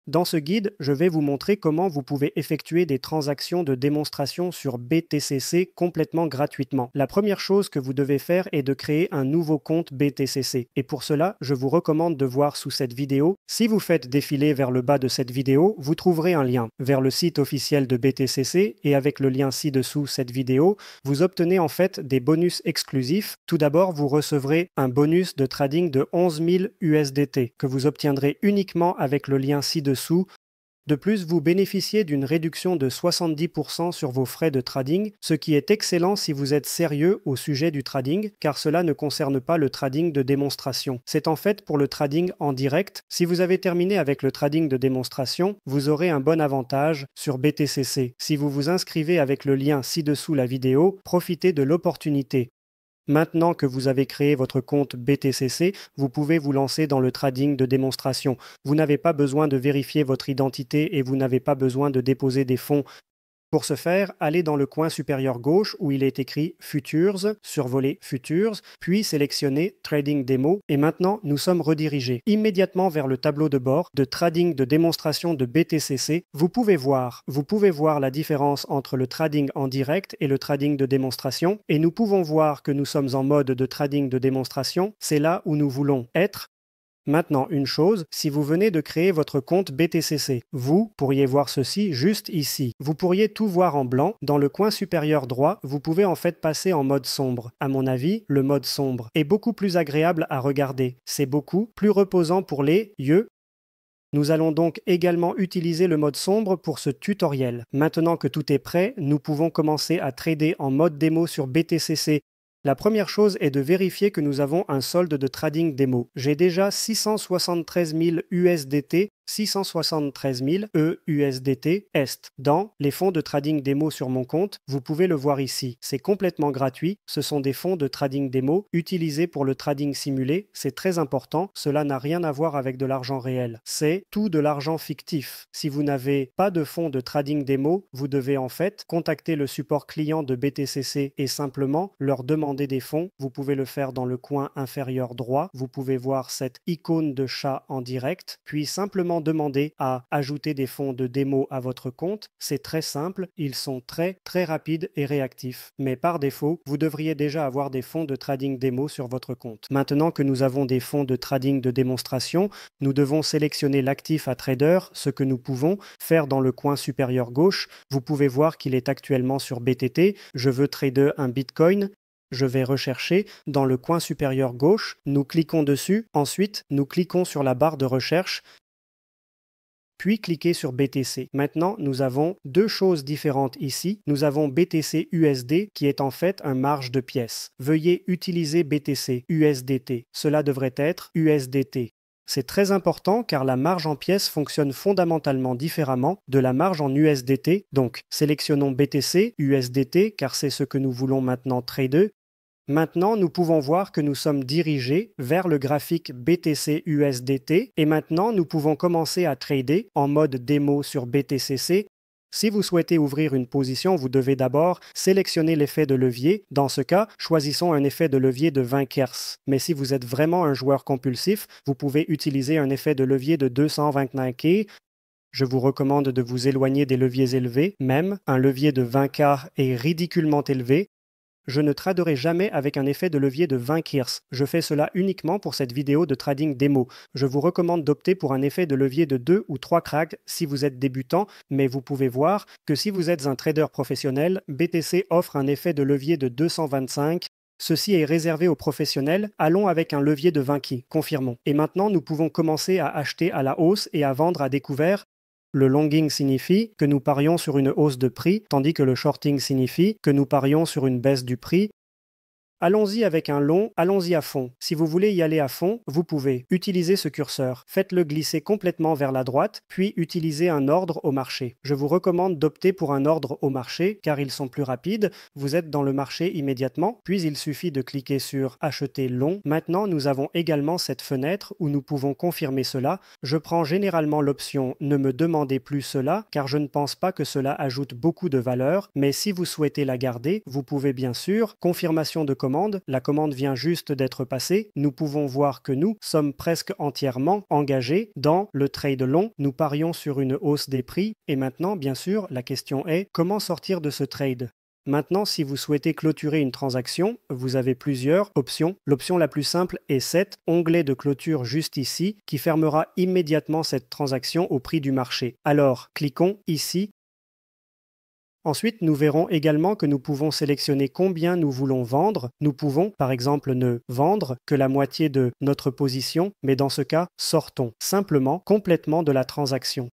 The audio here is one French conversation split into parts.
Dans ce guide, je vais vous montrer comment vous pouvez effectuer des transactions de démonstration sur BTCC complètement gratuitement. La première chose que vous devez faire est de créer un nouveau compte BTCC. Et pour cela, je vous recommande de voir sous cette vidéo. Si vous faites défiler vers le bas de cette vidéo, vous trouverez un lien vers le site officiel de BTCC et avec le lien ci-dessous cette vidéo, vous obtenez en fait des bonus exclusifs. Tout d'abord, vous recevrez un bonus de trading de 11 000 USDT que vous obtiendrez uniquement avec le lien ci-dessous. De plus, vous bénéficiez d'une réduction de 70% sur vos frais de trading, ce qui est excellent si vous êtes sérieux au sujet du trading, car cela ne concerne pas le trading de démonstration. C'est en fait pour le trading en direct. Si vous avez terminé avec le trading de démonstration, vous aurez un bon avantage sur BTCC. Si vous vous inscrivez avec le lien ci-dessous la vidéo, profitez de l'opportunité. Maintenant que vous avez créé votre compte BTCC, vous pouvez vous lancer dans le trading de démonstration. Vous n'avez pas besoin de vérifier votre identité et vous n'avez pas besoin de déposer des fonds. Pour ce faire, allez dans le coin supérieur gauche où il est écrit Futures, survolez Futures, puis sélectionnez Trading Demo et maintenant nous sommes redirigés immédiatement vers le tableau de bord de trading de démonstration de BTCC. Vous pouvez voir la différence entre le trading en direct et le trading de démonstration et nous pouvons voir que nous sommes en mode de trading de démonstration. C'est là où nous voulons être. Maintenant, une chose, si vous venez de créer votre compte BTCC, vous pourriez voir ceci juste ici. Vous pourriez tout voir en blanc. Dans le coin supérieur droit, vous pouvez en fait passer en mode sombre. À mon avis, le mode sombre est beaucoup plus agréable à regarder. C'est beaucoup plus reposant pour les yeux. Nous allons donc également utiliser le mode sombre pour ce tutoriel. Maintenant que tout est prêt, nous pouvons commencer à trader en mode démo sur BTCC. La première chose est de vérifier que nous avons un solde de trading démo. J'ai déjà 673 000 USDT, 673 000 EUSDT Est. Dans les fonds de trading démo sur mon compte, vous pouvez le voir ici. C'est complètement gratuit. Ce sont des fonds de trading démo utilisés pour le trading simulé. C'est très important. Cela n'a rien à voir avec de l'argent réel. C'est tout de l'argent fictif. Si vous n'avez pas de fonds de trading démo, vous devez en fait contacter le support client de BTCC et simplement leur demander des fonds. Vous pouvez le faire dans le coin inférieur droit. Vous pouvez voir cette icône de chat en direct, puis simplement demander à ajouter des fonds de démo à votre compte. C'est très simple, ils sont très rapides et réactifs. Mais par défaut, vous devriez déjà avoir des fonds de trading démo sur votre compte. Maintenant que nous avons des fonds de trading de démonstration, nous devons sélectionner l'actif à trader, ce que nous pouvons faire dans le coin supérieur gauche. Vous pouvez voir qu'il est actuellement sur BTT. Je veux trader un Bitcoin. Je vais rechercher dans le coin supérieur gauche. Nous cliquons dessus. Ensuite, nous cliquons sur la barre de recherche. Puis cliquez sur BTC. Maintenant, nous avons deux choses différentes ici. Nous avons BTC USD qui est en fait un marge de pièces. Veuillez utiliser BTC USDT. Cela devrait être USDT. C'est très important car la marge en pièces fonctionne fondamentalement différemment de la marge en USDT. Donc, sélectionnons BTC USDT car c'est ce que nous voulons maintenant trader. Maintenant, nous pouvons voir que nous sommes dirigés vers le graphique BTC USDT et maintenant, nous pouvons commencer à trader en mode démo sur BTCC. Si vous souhaitez ouvrir une position, vous devez d'abord sélectionner l'effet de levier. Dans ce cas, choisissons un effet de levier de 20 Kers. Mais si vous êtes vraiment un joueur compulsif, vous pouvez utiliser un effet de levier de 229 K. Je vous recommande de vous éloigner des leviers élevés. Même un levier de 20 K est ridiculement élevé. Je ne traderai jamais avec un effet de levier de 20 Kers. Je fais cela uniquement pour cette vidéo de trading démo. Je vous recommande d'opter pour un effet de levier de 2 ou 3 cracks si vous êtes débutant, mais vous pouvez voir que si vous êtes un trader professionnel, BTC offre un effet de levier de 225. Ceci est réservé aux professionnels. Allons avec un levier de 20 Ki. Confirmons. Et maintenant, nous pouvons commencer à acheter à la hausse et à vendre à découvert. Le longing signifie que nous parions sur une hausse de prix, tandis que le shorting signifie que nous parions sur une baisse du prix. Allons-y avec un long, allons-y à fond. Si vous voulez y aller à fond, vous pouvez utiliser ce curseur. Faites-le glisser complètement vers la droite, puis utilisez un ordre au marché. Je vous recommande d'opter pour un ordre au marché, car ils sont plus rapides. Vous êtes dans le marché immédiatement, puis il suffit de cliquer sur Acheter long. Maintenant, nous avons également cette fenêtre où nous pouvons confirmer cela. Je prends généralement l'option Ne me demandez plus cela, car je ne pense pas que cela ajoute beaucoup de valeur, mais si vous souhaitez la garder, vous pouvez bien sûr, confirmation de commande, la commande vient juste d'être passée, nous pouvons voir que nous sommes presque entièrement engagés dans le trade long, nous parions sur une hausse des prix, et maintenant, bien sûr, la question est comment sortir de ce trade? Maintenant, si vous souhaitez clôturer une transaction, vous avez plusieurs options. L'option la plus simple est cette, onglet de clôture juste ici, qui fermera immédiatement cette transaction au prix du marché. Alors, cliquons ici. Ensuite, nous verrons également que nous pouvons sélectionner combien nous voulons vendre. Nous pouvons, par exemple, ne vendre que la moitié de notre position, mais dans ce cas, sortons simplement complètement de la transaction.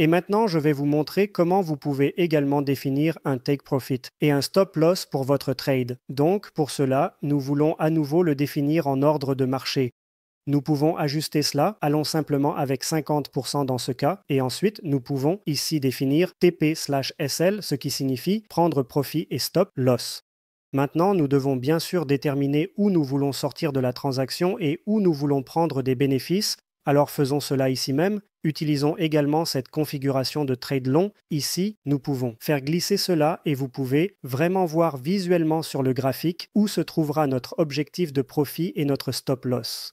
Et maintenant, je vais vous montrer comment vous pouvez également définir un take profit et un stop loss pour votre trade. Donc, pour cela, nous voulons à nouveau le définir en ordre de marché. Nous pouvons ajuster cela, allons simplement avec 50% dans ce cas, et ensuite nous pouvons ici définir TP/SL, ce qui signifie prendre profit et stop loss. Maintenant, nous devons bien sûr déterminer où nous voulons sortir de la transaction et où nous voulons prendre des bénéfices. Alors faisons cela ici même. Utilisons également cette configuration de trade long. Ici, nous pouvons faire glisser cela et vous pouvez vraiment voir visuellement sur le graphique où se trouvera notre objectif de profit et notre stop loss.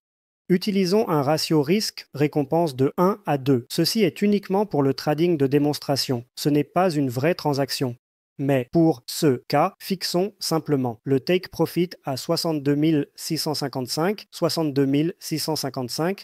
Utilisons un ratio risque-récompense de 1 à 2. Ceci est uniquement pour le trading de démonstration. Ce n'est pas une vraie transaction. Mais pour ce cas, fixons simplement le take profit à 62 655, 62 655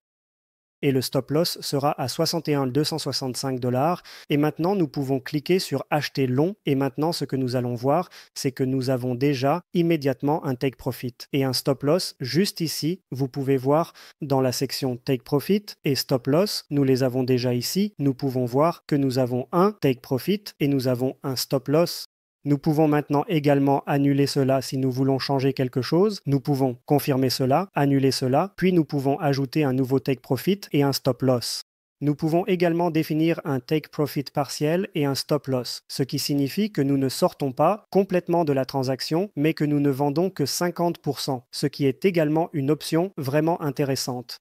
et le stop loss sera à 61 265 $. Et maintenant, nous pouvons cliquer sur acheter long. Et maintenant, ce que nous allons voir, c'est que nous avons déjà immédiatement un take profit et un stop loss juste ici. Vous pouvez voir dans la section take profit et stop loss, nous les avons déjà ici. Nous pouvons voir que nous avons un take profit et nous avons un stop loss. Nous pouvons maintenant également annuler cela si nous voulons changer quelque chose. Nous pouvons confirmer cela, annuler cela, puis nous pouvons ajouter un nouveau take profit et un stop loss. Nous pouvons également définir un take profit partiel et un stop loss, ce qui signifie que nous ne sortons pas complètement de la transaction, mais que nous ne vendons que 50%, ce qui est également une option vraiment intéressante.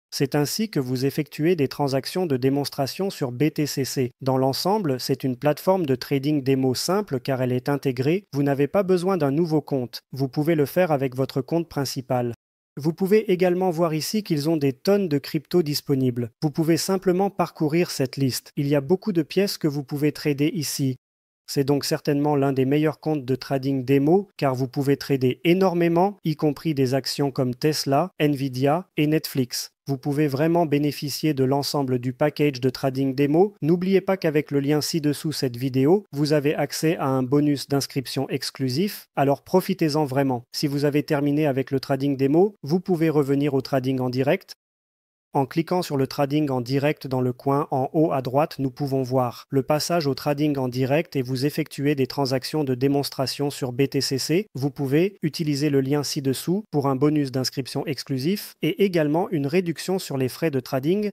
C'est ainsi que vous effectuez des transactions de démonstration sur BTCC. Dans l'ensemble, c'est une plateforme de trading démo simple car elle est intégrée. Vous n'avez pas besoin d'un nouveau compte. Vous pouvez le faire avec votre compte principal. Vous pouvez également voir ici qu'ils ont des tonnes de crypto disponibles. Vous pouvez simplement parcourir cette liste. Il y a beaucoup de pièces que vous pouvez trader ici. C'est donc certainement l'un des meilleurs comptes de trading démo car vous pouvez trader énormément, y compris des actions comme Tesla, Nvidia et Netflix. Vous pouvez vraiment bénéficier de l'ensemble du package de trading démo. N'oubliez pas qu'avec le lien ci-dessous cette vidéo, vous avez accès à un bonus d'inscription exclusif, alors profitez-en vraiment. Si vous avez terminé avec le trading démo, vous pouvez revenir au trading en direct. En cliquant sur le trading en direct dans le coin en haut à droite, nous pouvons voir le passage au trading en direct et vous effectuez des transactions de démonstration sur BTCC. Vous pouvez utiliser le lien ci-dessous pour un bonus d'inscription exclusif et également une réduction sur les frais de trading.